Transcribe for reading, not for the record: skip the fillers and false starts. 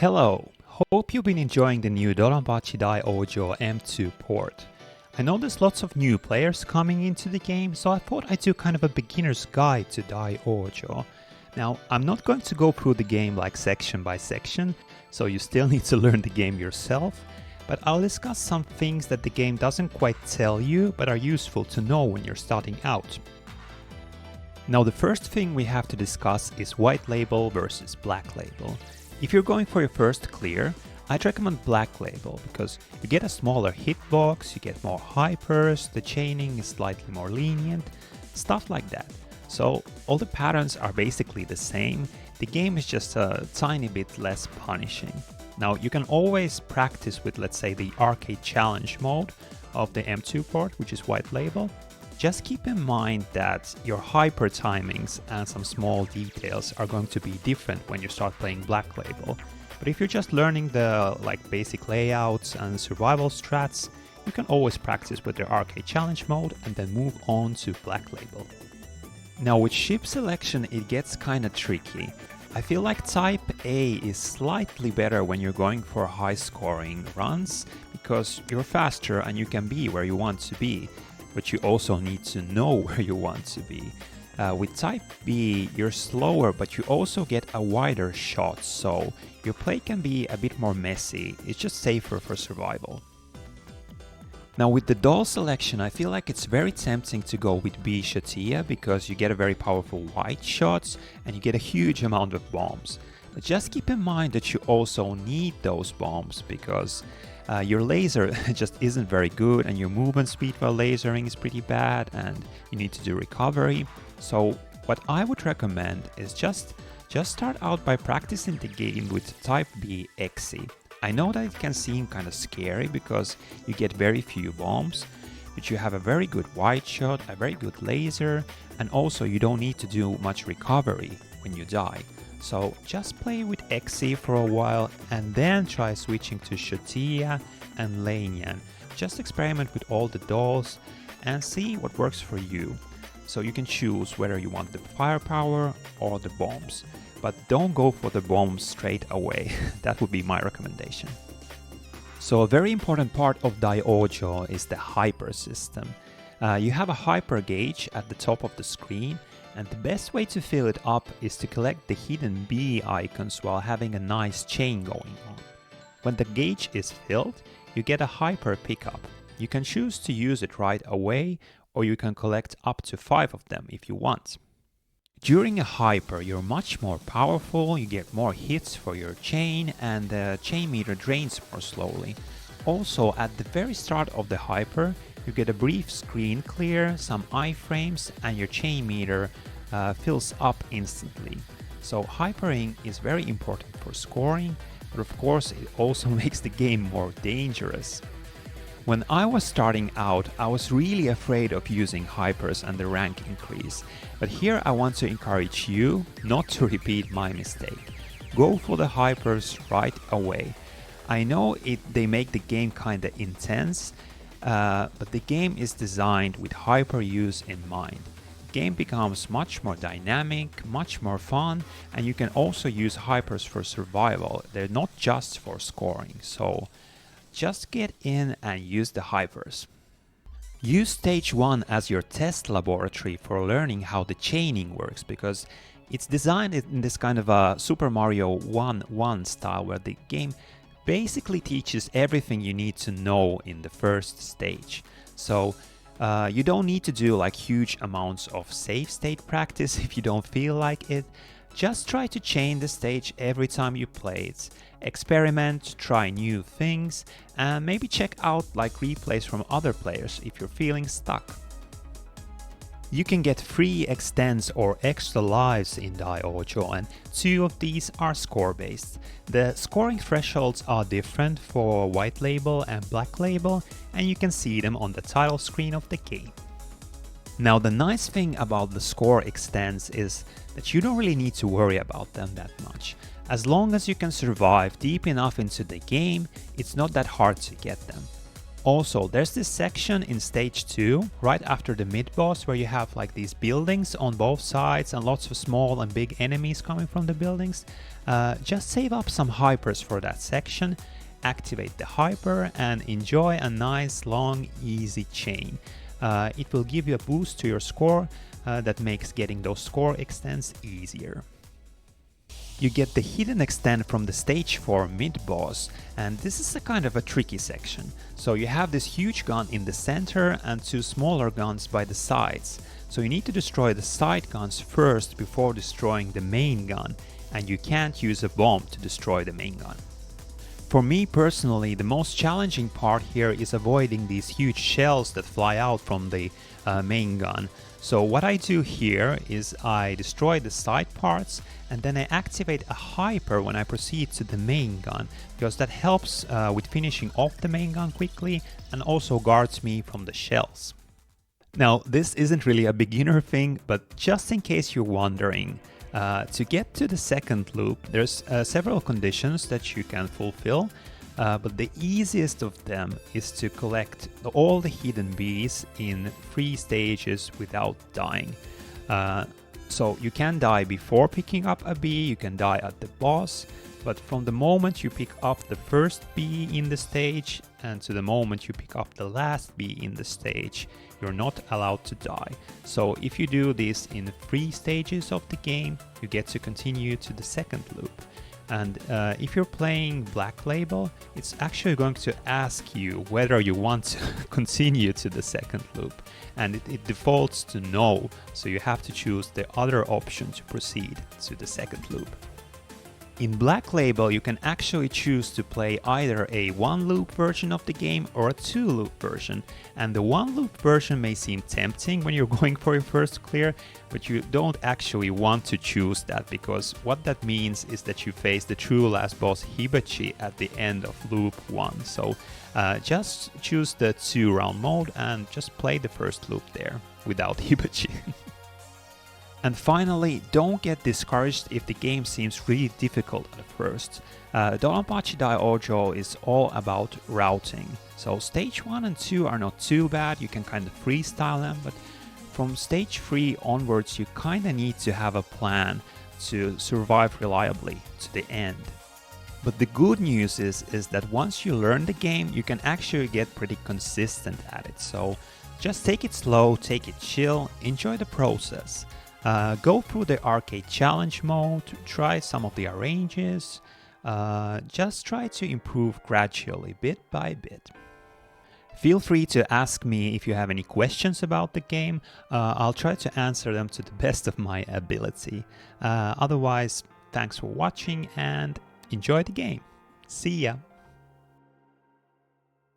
Hello, hope you've been enjoying the new Dodonpachi Daioujou M2 port. I know there's lots of new players coming into the game, so I thought I'd do kind of a beginner's guide to Daioujou. Now, I'm not going to go through the game like section by section, so you still need to learn the game yourself, but I'll discuss some things that the game doesn't quite tell you, but are useful to know when you're starting out. Now, the first thing we have to discuss is white label versus black label. If you're going for your first clear, I'd recommend black label because you get a smaller hitbox, you get more hypers, the chaining is slightly more lenient, stuff like that. So all the patterns are basically the same, the game is just a tiny bit less punishing. Now you can always practice with, let's say, the arcade challenge mode of the M2 port, which is white label. Just keep in mind that your hyper timings and some small details are going to be different when you start playing black label. But if you're just learning the basic layouts and survival strats, you can always practice with the arcade challenge mode and then move on to black label. Now with ship selection it gets kinda tricky. I feel like type A is slightly better when you're going for high scoring runs because you're faster and you can be where you want to be. But you also need to know where you want to be. With type B, you're slower, but you also get a wider shot, so your play can be a bit more messy. It's just safer for survival. Now with the doll selection, I feel like it's very tempting to go with B Shatia because you get a very powerful white shots and you get a huge amount of bombs. But just keep in mind that you also need those bombs because your laser just isn't very good and your movement speed while lasering is pretty bad and you need to do recovery. So what I would recommend is just start out by practicing the game with type B Exi. I know that it can seem kind of scary because you get very few bombs, but you have a very good white shot, a very good laser, and also you don't need to do much recovery when you die. So just play with Exi for a while and then try switching to Shatia and Lanyan. Just experiment with all the dolls and see what works for you. So you can choose whether you want the firepower or the bombs. But don't go for the bombs straight away. That would be my recommendation. So a very important part of Daioujou is the hyper system. You have a hyper gauge at the top of the screen, and the best way to fill it up is to collect the hidden B icons while having a nice chain going on. When the gauge is filled, you get a hyper pickup. You can choose to use it right away, or you can collect up to 5 of them if you want. During a hyper, you're much more powerful, you get more hits for your chain, and the chain meter drains more slowly. Also, at the very start of the hyper, you get a brief screen clear, some iframes, and your chain meter fills up instantly. So hypering is very important for scoring, but of course it also makes the game more dangerous. When I was starting out, I was really afraid of using hypers and the rank increase, but here I want to encourage you not to repeat my mistake. Go for the hypers right away. I know they make the game kinda intense, but the game is designed with hyper use in mind. The game becomes much more dynamic, much more fun, and you can also use hypers for survival. They're not just for scoring, so just get in and use the hypers. Use stage 1 as your test laboratory for learning how the chaining works, because it's designed in this kind of a Super Mario 1-1 style where the game basically teaches everything you need to know in the first stage. So you don't need to do huge amounts of save state practice if you don't feel like it. Just try to chain the stage every time you play it. Experiment, try new things, and maybe check out replays from other players if you're feeling stuck. You can get free extends or extra lives in Daioujou, and 2 of these are score-based. The scoring thresholds are different for white label and black label, and you can see them on the title screen of the game. Now the nice thing about the score extends is that you don't really need to worry about them that much. As long as you can survive deep enough into the game, it's not that hard to get them. Also, there's this section in stage 2, right after the mid-boss, where you have like these buildings on both sides and lots of small and big enemies coming from the buildings. Just save up some hypers for that section, activate the hyper and enjoy a nice long easy chain. It will give you a boost to your score that makes getting those score extents easier. You get the hidden extent from the stage 4 mid-boss, and this is a kind of a tricky section. So you have this huge gun in the center and 2 smaller guns by the sides. So you need to destroy the side guns first before destroying the main gun, and you can't use a bomb to destroy the main gun. For me personally, the most challenging part here is avoiding these huge shells that fly out from the main gun. So what I do here is I destroy the side parts and then I activate a hyper when I proceed to the main gun, because that helps with finishing off the main gun quickly and also guards me from the shells. Now, this isn't really a beginner thing, but just in case you're wondering, to get to the second loop, there's several conditions that you can fulfill, but the easiest of them is to collect all the hidden bees in 3 stages without dying. So you can die before picking up a bee, you can die at the boss, but from the moment you pick up the first bee in the stage and to the moment you pick up the last bee in the stage, you're not allowed to die. So if you do this in 3 stages of the game, you get to continue to the second loop. And if you're playing Black Label, it's actually going to ask you whether you want to continue to the second loop. And it defaults to no, so you have to choose the other option to proceed to the second loop. In Black Label, you can actually choose to play either a 1-loop version of the game or a 2-loop version. And the 1-loop version may seem tempting when you're going for your first clear, but you don't actually want to choose that, because what that means is that you face the true last boss Hibachi at the end of loop 1. So just choose the 2-round mode and just play the first loop there without Hibachi. And finally, don't get discouraged if the game seems really difficult at first. Dodonpachi Daioujou is all about routing. So stage 1 and 2 are not too bad, you can kind of freestyle them, but from stage 3 onwards you kind of need to have a plan to survive reliably to the end. But the good news is that once you learn the game, you can actually get pretty consistent at it. So just take it slow, take it chill, enjoy the process. Go through the arcade challenge mode, try some of the arranges, just try to improve gradually, bit by bit. Feel free to ask me if you have any questions about the game. I'll try to answer them to the best of my ability. Otherwise, thanks for watching and enjoy the game. See ya!